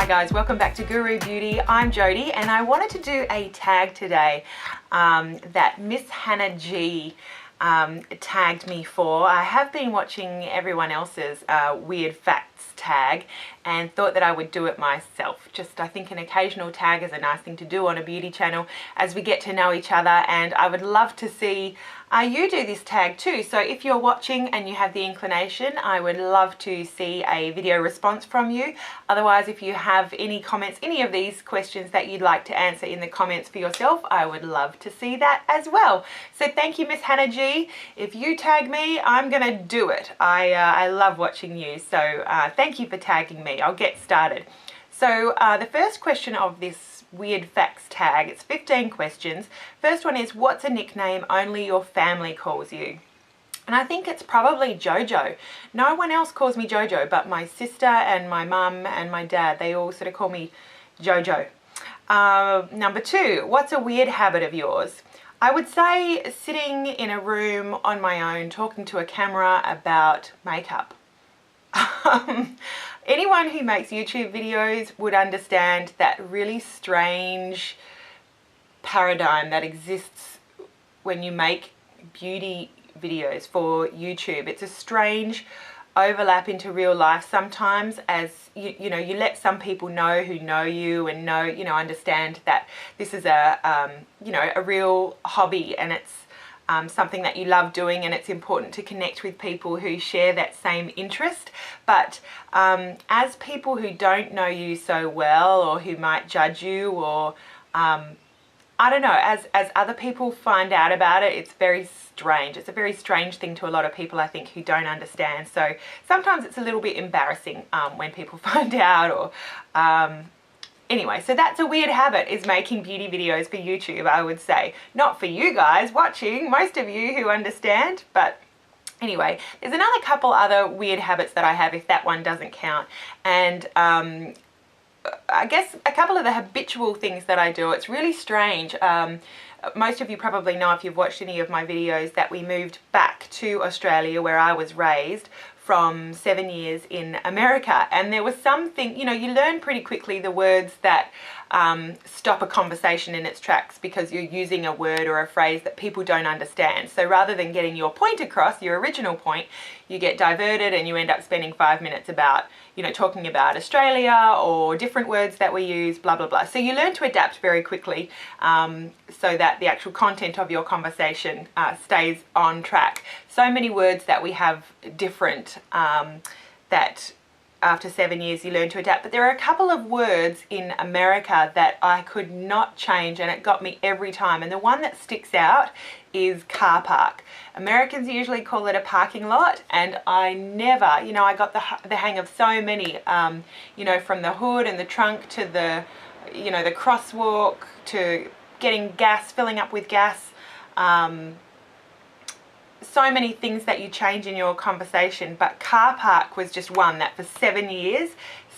Hi guys, welcome back to Guru Beauty. I'm Jody and I wanted to do a tag today that Miss Hannah G tagged me for. I have been watching everyone else's weird facts tag and thought that I would do it myself. Just I think an occasional tag is a nice thing to do on a beauty channel as we get to know each other, and I would love to see you do this tag too. So if you're watching and you have the inclination, I would love to see a video response from you. Otherwise, if you have any comments, any of these questions that you'd like to answer in the comments for yourself, I would love to see that as well. So thank you, Miss Hannah G. If you tag me, I'm gonna do it. I love watching you, so thank you for tagging me. I'll get started. So the first question of this weird facts tag, it's 15 questions. First one is, what's a nickname only your family calls you? And I think it's probably Jojo. No one else calls me Jojo, but my sister and my mum and my dad, they all sort of call me Jojo. Number two, what's a weird habit of yours? I would say sitting in a room on my own talking to a camera about makeup. Anyone who makes YouTube videos would understand that really strange paradigm that exists when you make beauty videos for YouTube. It's a strange overlap into real life sometimes, as you know, you let some people know who know you and understand that this is a a real hobby, and it's something that you love doing, and it's important to connect with people who share that same interest. But as people who don't know you so well, or who might judge you, or I don't know, as other people find out about it, it's very strange. It's a very strange thing to a lot of people, I think, who don't understand. So sometimes it's a little bit embarrassing when people find out, or anyway, so that's a weird habit, is making beauty videos for YouTube, I would say. Not for you guys watching, most of you who understand, but anyway, there's another couple other weird habits that I have, if that one doesn't count. And I guess a couple of the habitual things that I do, it's really strange. Most of you probably know, if you've watched any of my videos, that we moved back to Australia, where I was raised, from 7 years in America. And there was something, you learn pretty quickly the words that stop a conversation in its tracks, because you're using a word or a phrase that people don't understand. So rather than getting your point across, your original point, you get diverted and you end up spending 5 minutes about, talking about Australia or different words that we use, blah, blah, blah. So you learn to adapt very quickly so that the actual content of your conversation stays on track. So many words that we have different that after 7 years you learn to adapt. But there are a couple of words in America that I could not change, and it got me every time. And the one that sticks out is car park. Americans usually call it a parking lot, and I never, I got the hang of so many, from the hood and the trunk to the, the crosswalk to getting gas, filling up with gas. So many things that you change in your conversation, but car park was just one that for 7 years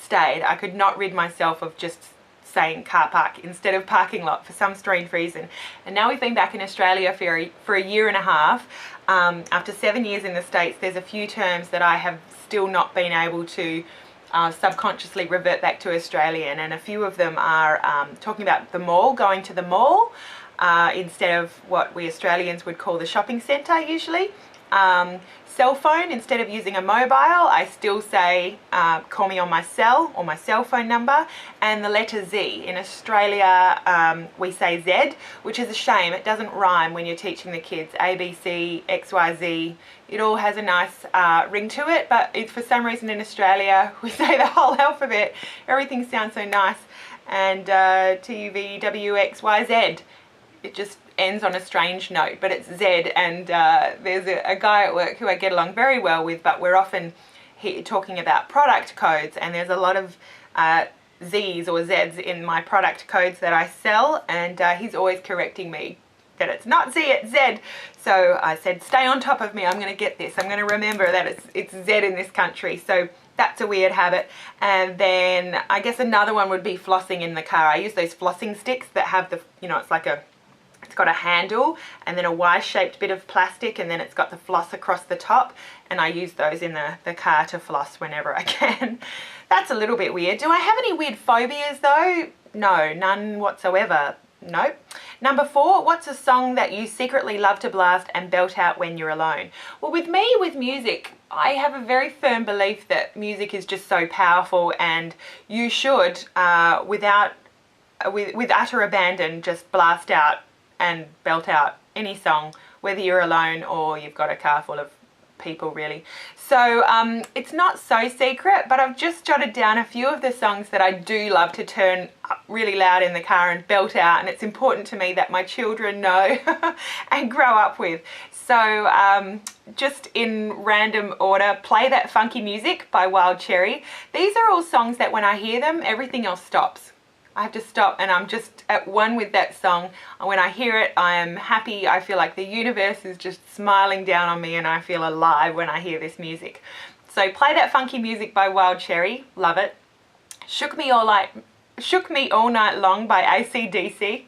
stayed. I could not rid myself of just saying car park instead of parking lot for some strange reason. And now we've been back in Australia for a year and a half. After 7 years in the States, there's a few terms that I have still not been able to subconsciously revert back to Australian, and a few of them are talking about the mall, going to the mall, instead of what we Australians would call the shopping centre usually. Cell phone, instead of using a mobile, I still say call me on my cell or my cell phone number. And the letter Z. In Australia we say Z, which is a shame. It doesn't rhyme when you're teaching the kids. A, B, C, X, Y, Z. It all has a nice ring to it, but for some reason in Australia we say the whole alphabet. Everything sounds so nice. And T, U, V, W, X, Y, Z. It just ends on a strange note, but it's Z. And there's a guy at work who I get along very well with, but we're often talking about product codes, and there's a lot of Z's or Z's in my product codes that I sell, and he's always correcting me that it's not Z, it's Z. So I said, stay on top of me, I'm going to get this. I'm going to remember that it's Z in this country. So that's a weird habit. And then I guess another one would be flossing in the car. I use those flossing sticks that have the, it's got a handle and then a Y-shaped bit of plastic, and then it's got the floss across the top, and I use those in the car to floss whenever I can. That's a little bit weird. Do I have any weird phobias though? No, none whatsoever. Nope. Number 4, what's a song that you secretly love to blast and belt out when you're alone? Well, with me, with music, I have a very firm belief that music is just so powerful, and you should, with utter abandon, just blast out and belt out any song, whether you're alone or you've got a car full of people, really. So it's not so secret, but I've just jotted down a few of the songs that I do love to turn up really loud in the car and belt out, and it's important to me that my children know and grow up with. So just in random order, Play That Funky Music by Wild Cherry. These are all songs that when I hear them, everything else stops. I have to stop and I'm just at one with that song. When I hear it, I am happy. I feel like the universe is just smiling down on me, and I feel alive when I hear this music. So Play That Funky Music by Wild Cherry, love it. Shook Me All Night Long by AC/DC.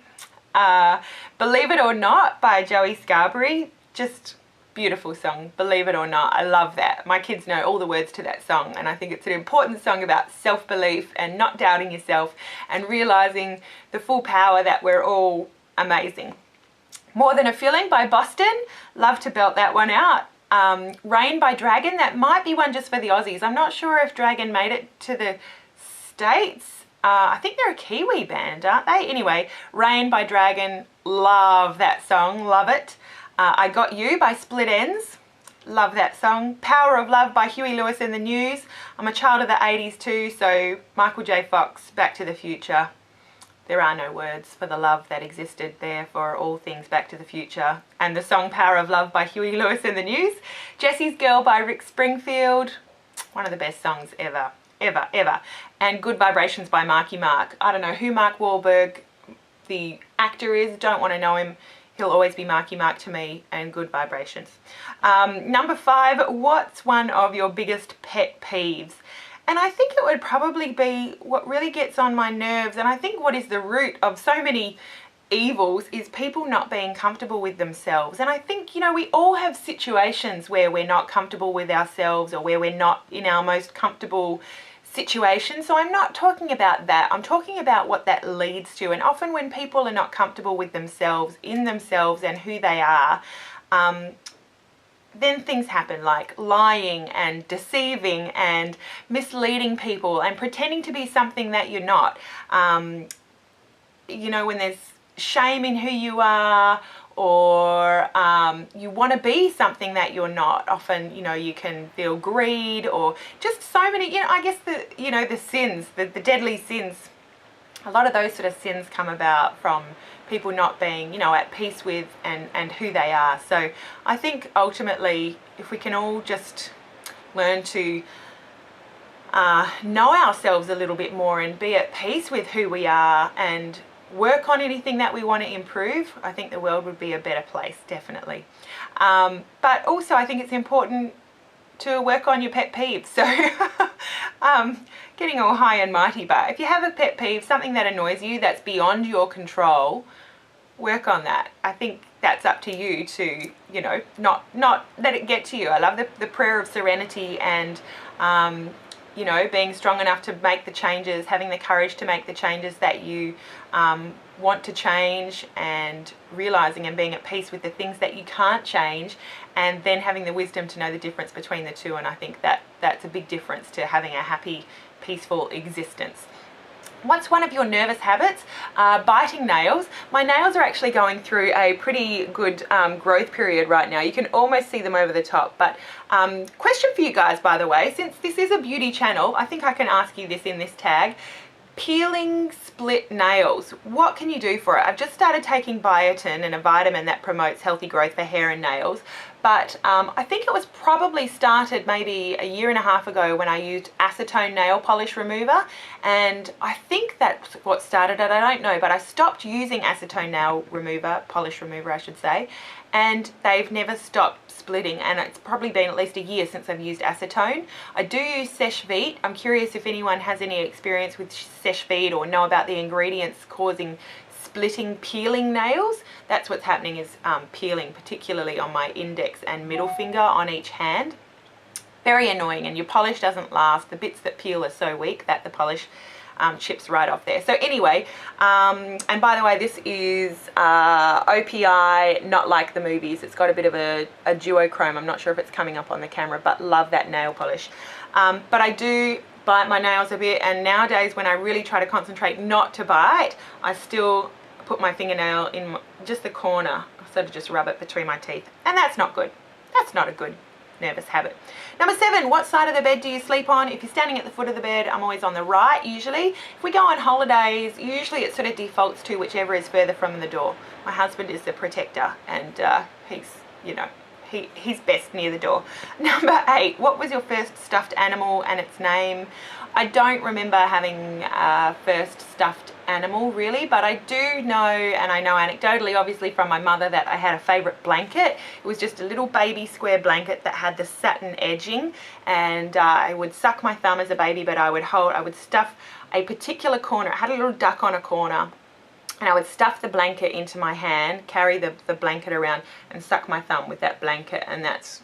Believe It or Not by Joey Scarborough, just beautiful song, believe it or not. I love that. My kids know all the words to that song, and I think it's an important song about self-belief and not doubting yourself and realizing the full power that we're all amazing. More Than a Feeling by Boston, love to belt that one out. Rain by Dragon, that might be one just for the Aussies. I'm not sure if Dragon made it to the States. I think they're a Kiwi band, aren't they? Anyway, Rain by Dragon, love that song, love it. I Got You by Split Enz, love that song. Power of Love by Huey Lewis and the News. I'm a child of the 80s too, so Michael J. Fox, Back to the Future. There are no words for the love that existed there for all things Back to the Future. And the song Power of Love by Huey Lewis and the News. Jessie's Girl by Rick Springfield, one of the best songs ever, ever, ever. And Good Vibrations by Marky Mark. I don't know who Mark Wahlberg, the actor, is, don't want to know him. He'll always be Marky Mark to me, and Good Vibrations. Number 5, what's one of your biggest pet peeves? And I think it would probably be what really gets on my nerves, and I think what is the root of so many evils is people not being comfortable with themselves. And I think, you know, we all have situations where we're not comfortable with ourselves, or where we're not in our most comfortable situation. So I'm not talking about that. I'm talking about what that leads to. And often when people are not comfortable with themselves, in themselves and who they are, then things happen, like lying and deceiving and misleading people and pretending to be something that you're not. You know, when there's shame in who you are, or you want to be something that you're not. Often, you know, you can feel greed, or just so many, you know, I guess the sins, the deadly sins, a lot of those sort of sins come about from people not being, you know, at peace with and who they are. So I think ultimately, if we can all just learn to know ourselves a little bit more and be at peace with who we are and work on anything that we want to improve, I think the world would be a better place, definitely. But also I think it's important to work on your pet peeves. So getting all high and mighty, but if you have a pet peeve, something that annoys you that's beyond your control, work on that. I think that's up to you to, you know, not let it get to you. I love the prayer of serenity and you know, being strong enough to make the changes, having the courage to make the changes that you want to change, and realizing and being at peace with the things that you can't change, and then having the wisdom to know the difference between the two. And I think that that's a big difference to having a happy, peaceful existence. What's one of your nervous habits? Biting nails. My nails are actually going through a pretty good growth period right now. You can almost see them over the top. But question for you guys, by the way, since this is a beauty channel, I think I can ask you this in this tag. Peeling split nails, what can you do for it? I've just started taking biotin, and a vitamin that promotes healthy growth for hair and nails, but I think it was probably started maybe a year and a half ago when I used acetone nail polish remover, and I think that's what started it. I don't know, but I stopped using acetone nail remover, polish remover I should say, and they've never stopped splitting, and it's probably been at least a year since I've used acetone. I do use Seche Vite. I'm curious if anyone has any experience with Seche Vite or know about the ingredients causing splitting, peeling nails. That's what's happening, is peeling, particularly on my index and middle finger on each hand. Very annoying, and your polish doesn't last. The bits that peel are so weak that the polish chips right off there. So anyway, and by the way, this is OPI, not like the movies. It's got a bit of a duochrome. I'm not sure if it's coming up on the camera, but love that nail polish. But I do bite my nails a bit, and nowadays when I really try to concentrate not to bite, I still put my fingernail in just the corner, sort of just rub it between my teeth, and that's not good. That's not a good nervous habit. Number 7, what side of the bed do you sleep on? If you're standing at the foot of the bed, I'm always on the right usually. If we go on holidays, usually it sort of defaults to whichever is further from the door. My husband is the protector, and he's, you know, he's best near the door. Number 8, what was your first stuffed animal and its name? I don't remember having a first stuffed animal really, but I do know, and I know anecdotally obviously from my mother, that I had a favourite blanket. It was just a little baby square blanket that had the satin edging, and I would suck my thumb as a baby, but I would stuff a particular corner. It had a little duck on a corner, and I would stuff the blanket into my hand, carry the blanket around, and suck my thumb with that blanket, and that's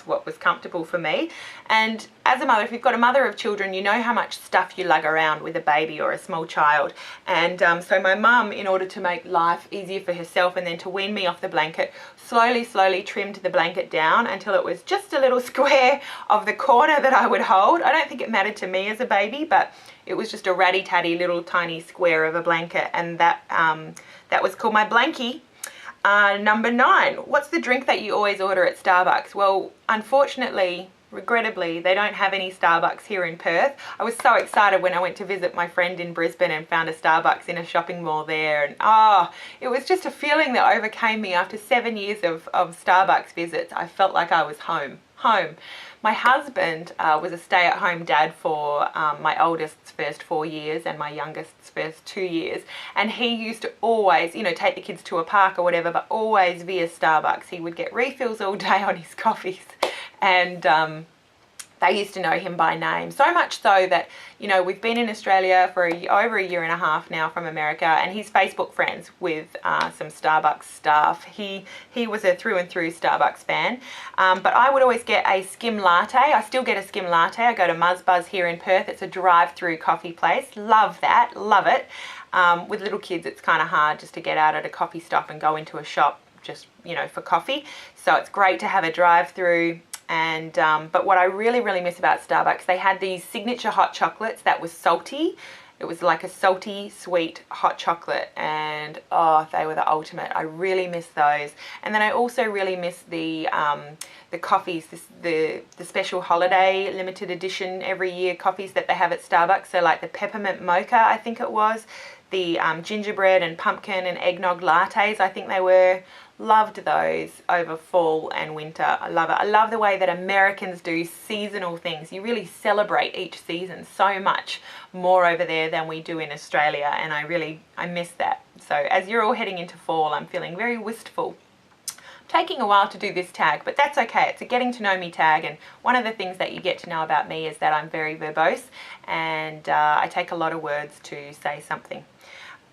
what was comfortable for me. And as a mother, if you've got a mother of children, you know how much stuff you lug around with a baby or a small child. And so my mum, in order to make life easier for herself and then to wean me off the blanket, slowly trimmed the blanket down until it was just a little square of the corner that I would hold. I don't think it mattered to me as a baby, but it was just a ratty-tatty little tiny square of a blanket, and that was called my blankie. Number 9, what's the drink that you always order at Starbucks? Well, unfortunately, regrettably, they don't have any Starbucks here in Perth. I was so excited when I went to visit my friend in Brisbane and found a Starbucks in a shopping mall there, and it was just a feeling that overcame me. After 7 years of Starbucks visits, I felt like I was home. My husband was a stay-at-home dad for my oldest's first 4 years and my youngest's first 2 years, and he used to always, you know, take the kids to a park or whatever, but always via Starbucks. He would get refills all day on his coffees, and they used to know him by name. So much so that, you know, we've been in Australia for over a year and a half now from America, and he's Facebook friends with some Starbucks staff. He was a through and through Starbucks fan. But I would always get a skim latte. I still get a skim latte. I go to Muzz Buzz here in Perth. It's a drive-through coffee place. Love that. Love it. With little kids, it's kind of hard just to get out at a coffee stop and go into a shop just, you know, for coffee. So it's great to have a drive-through. And but what I really miss about Starbucks, they had these signature hot chocolates that was salty. It was like a salty, sweet hot chocolate, and oh, they were the ultimate. I really miss those. And then I also really miss the coffees, the special holiday limited edition every year coffees that they have at Starbucks. So like the peppermint mocha, I think it was, the gingerbread and pumpkin and eggnog lattes, I think they were. Loved those over fall and winter. I love it. I love the way that Americans do seasonal things. You really celebrate each season so much more over there than we do in Australia, and I miss that. So as you're all heading into fall, I'm feeling very wistful. Taking a while to do this tag, but that's okay. It's a getting to know me tag, and one of the things that you get to know about me is that I'm very verbose, and I take a lot of words to say something.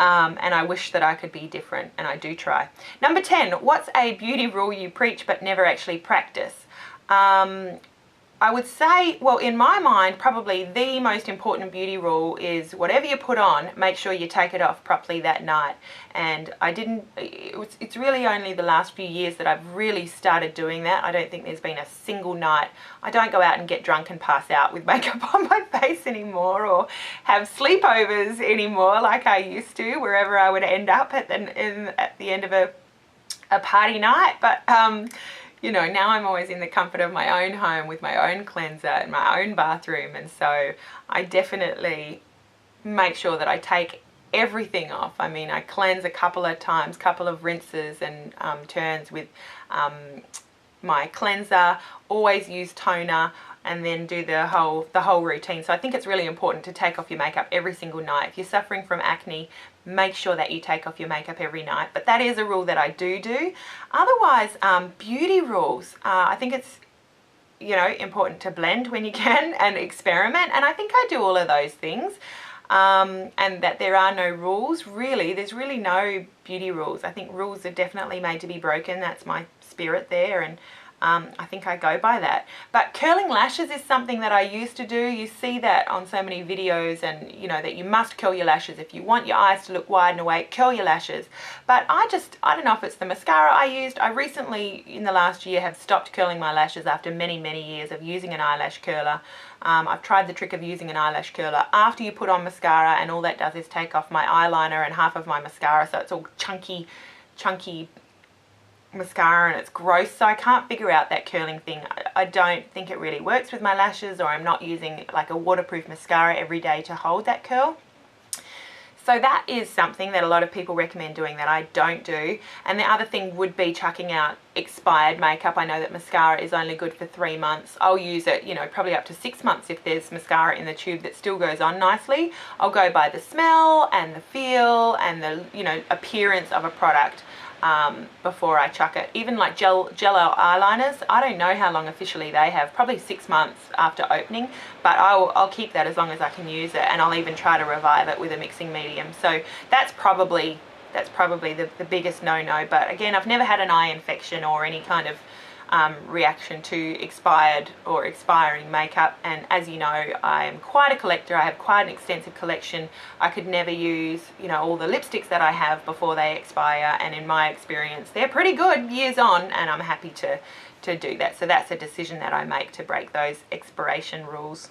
And I wish that I could be different, and I do try. Number 10, what's a beauty rule you preach but never actually practice? I would say, well, in my mind, probably the most important beauty rule is whatever you put on, make sure you take it off properly that night. And it's really only the last few years that I've really started doing that. I don't think there's been a single night. I don't go out and get drunk and pass out with makeup on my face anymore, or have sleepovers anymore like I used to, wherever I would end up at the end of a party night. But you know, now I'm always in the comfort of my own home with my own cleanser and my own bathroom, and so I definitely make sure that I take everything off. I mean, I cleanse a couple of times, couple of rinses and turns with my cleanser, always use toner, and then do the whole routine. So I think it's really important to take off your makeup every single night. If you're suffering from acne, make sure that you take off your makeup every night. But that is a rule that I do. Otherwise, beauty rules, I think it's, you know, important to blend when you can and experiment, and I think I do all of those things. and that there are no rules. Really, there's really no beauty rules. I think rules are definitely made to be broken. That's my spirit there, and I think I go by that. But curling lashes is something that I used to do. You see that on so many videos, and you know that you must curl your lashes. If you want your eyes to look wide and awake, curl your lashes. But I don't know if it's the mascara I used. I recently, in the last year, have stopped curling my lashes after many, many years of using an eyelash curler. I've tried the trick of using an eyelash curler after you put on mascara, and all that does is take off my eyeliner and half of my mascara, so it's all chunky mascara, and it's gross. So I can't figure out that curling thing. I don't think it really works with my lashes, or I'm not using like a waterproof mascara every day to hold that curl. So that is something that a lot of people recommend doing that I don't do. And the other thing would be chucking out expired makeup. I know that mascara is only good for 3 months. I'll use it, you know, probably up to 6 months if there's mascara in the tube that still goes on nicely. I'll go by the smell and the feel and the, you know, appearance of a product before I chuck it. Even like gel eyeliners, I don't know how long officially they have, probably 6 months after opening, but I'll keep that as long as I can use it, and I'll even try to revive it with a mixing medium. So that's probably the biggest no-no. But again, I've never had an eye infection or any kind of reaction to expired or expiring makeup, and as you know, I am quite a collector. I have quite an extensive collection. I could never use, you know, all the lipsticks that I have before they expire, and in my experience they're pretty good years on, and I'm happy to do that. So that's a decision that I make, to break those expiration rules.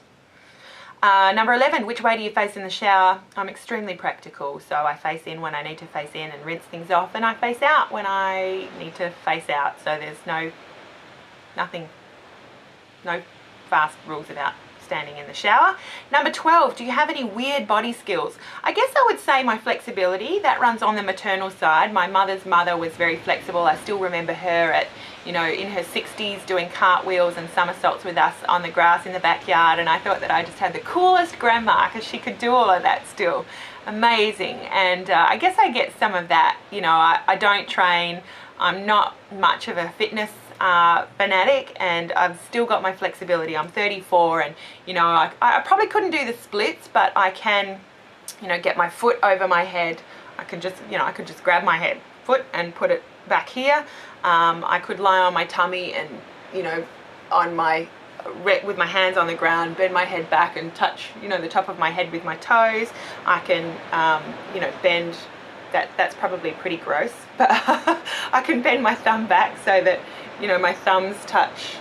Number 11, which way do you face in the shower? I'm extremely practical, so I face in when I need to face in and rinse things off, and I face out when I need to face out. So there's no fast rules about standing in the shower. Number 12, do you have any weird body skills? I guess I would say my flexibility. That runs on the maternal side. My mother's mother was very flexible. I still remember her at, you know, in her 60s doing cartwheels and somersaults with us on the grass in the backyard, and I thought that I just had the coolest grandma because she could do all of that still. Amazing. And I guess I get some of that. You know, I don't train. I'm not much of a fitness fanatic, and I've still got my flexibility. I'm 34, and you know, I probably couldn't do the splits, but I can, you know, get my foot over my head. I can just, you know, I could just grab my foot and put it back here. I could lie on my tummy and, you know, with my hands on the ground, bend my head back and touch, you know, the top of my head with my toes. I can, you know, bend. That's probably pretty gross, but I can bend my thumb back so that, you know, my thumbs touch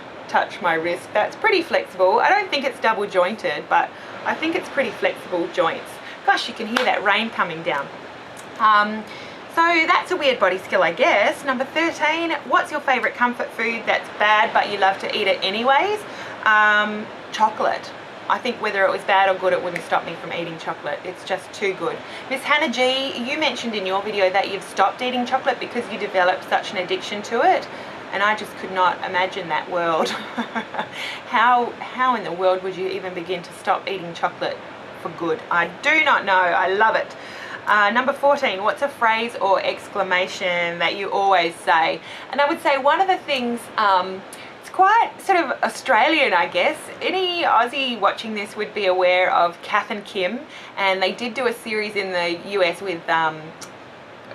my wrist. That's pretty flexible. I don't think it's double jointed, but I think it's pretty flexible joints. Gosh, you can hear that rain coming down. So that's a weird body skill, I guess. Number 13, what's your favorite comfort food that's bad but you love to eat it anyways? Chocolate. I think whether it was bad or good, it wouldn't stop me from eating chocolate. It's just too good. Miss Hannah G, you mentioned in your video that you've stopped eating chocolate because you developed such an addiction to it. And I just could not imagine that world. How in the world would you even begin to stop eating chocolate for good? I do not know. I love it. Number 14, what's a phrase or exclamation that you always say? And I would say one of the things, it's quite sort of Australian, I guess. Any Aussie watching this would be aware of Kath and Kim, and they did do a series in the US with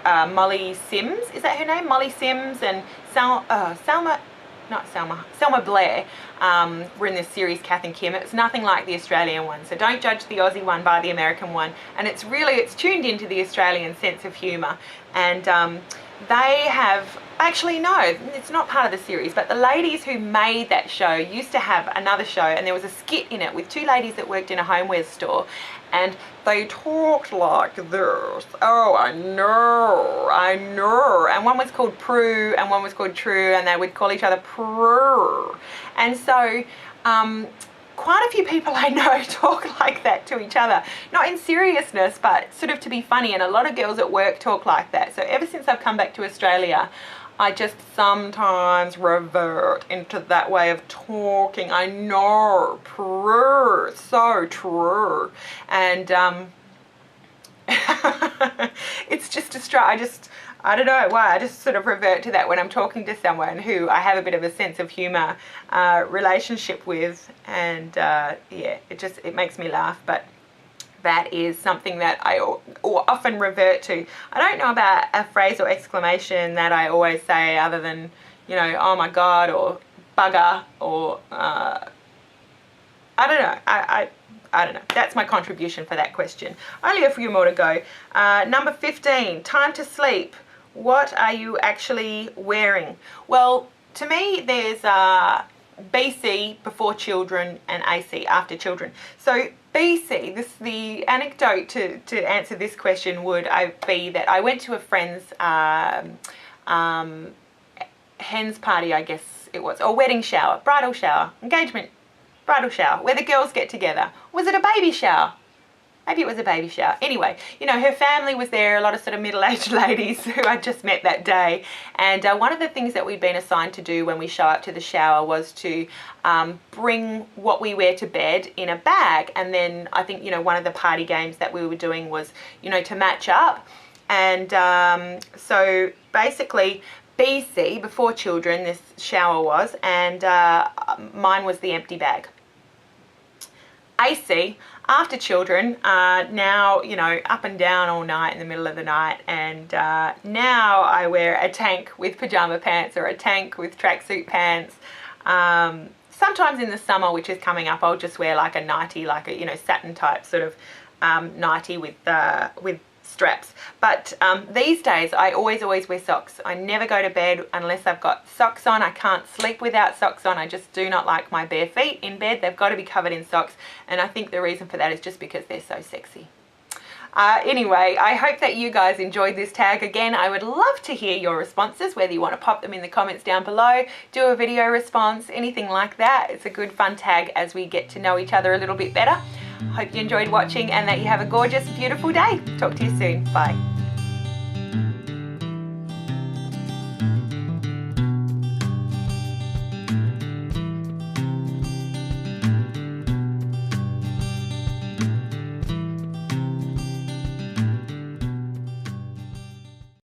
Molly Sims. Is that her name? Molly Sims and Selma Blair were in this series, Kath and Kim. It's nothing like the Australian one, so don't judge the Aussie one by the American one. And it's tuned into the Australian sense of humour. And they have, actually no, it's not part of the series, but the ladies who made that show used to have another show, and there was a skit in it with two ladies that worked in a homewares store, and they talked like this. Oh, I know. And one was called Prue and one was called True, and they would call each other Prue. And so quite a few people I know talk like that to each other. Not in seriousness, but sort of to be funny. And a lot of girls at work talk like that. So ever since I've come back to Australia, I just sometimes revert into that way of talking. I know, true, so true. And it's just I don't know why, I just sort of revert to that when I'm talking to someone who I have a bit of a sense of humour relationship with, and yeah, it makes me laugh. But that is something that I often revert to. I don't know about a phrase or exclamation that I always say other than, you know, oh my God, or bugger, or I don't know. I don't know. That's my contribution for that question. Only a few more to go. Number 15, time to sleep. What are you actually wearing? Well, to me, there's BC, before children, and AC, after children. So BC, the anecdote to answer this question would be that I went to a friend's hen's party, I guess it was, or wedding shower, bridal shower, engagement, bridal shower, where the girls get together. Was it a baby shower? Maybe it was a baby shower. Anyway, you know, her family was there, a lot of sort of middle-aged ladies who I just met that day. And one of the things that we'd been assigned to do when we show up to the shower was to bring what we wear to bed in a bag. And then I think, you know, one of the party games that we were doing was, you know, to match up. And so basically, BC, before children, this shower was, and mine was the empty bag. AC, after children, now, you know, up and down all night in the middle of the night, and now I wear a tank with pajama pants or a tank with tracksuit pants. Sometimes in the summer, which is coming up, I'll just wear like a nightie, like a, you know, satin type sort of nightie with straps. But these days I always wear socks. I never go to bed unless I've got socks on. I can't sleep without socks on. I just do not like my bare feet in bed. They've got to be covered in socks, and I think the reason for that is just because they're so sexy. Anyway, I hope that you guys enjoyed this tag. Again, I would love to hear your responses, whether you want to pop them in the comments down below, do a video response, anything like that. It's a good fun tag as we get to know each other a little bit better. Hope you enjoyed watching and that you have a gorgeous, beautiful day. Talk to you soon. Bye.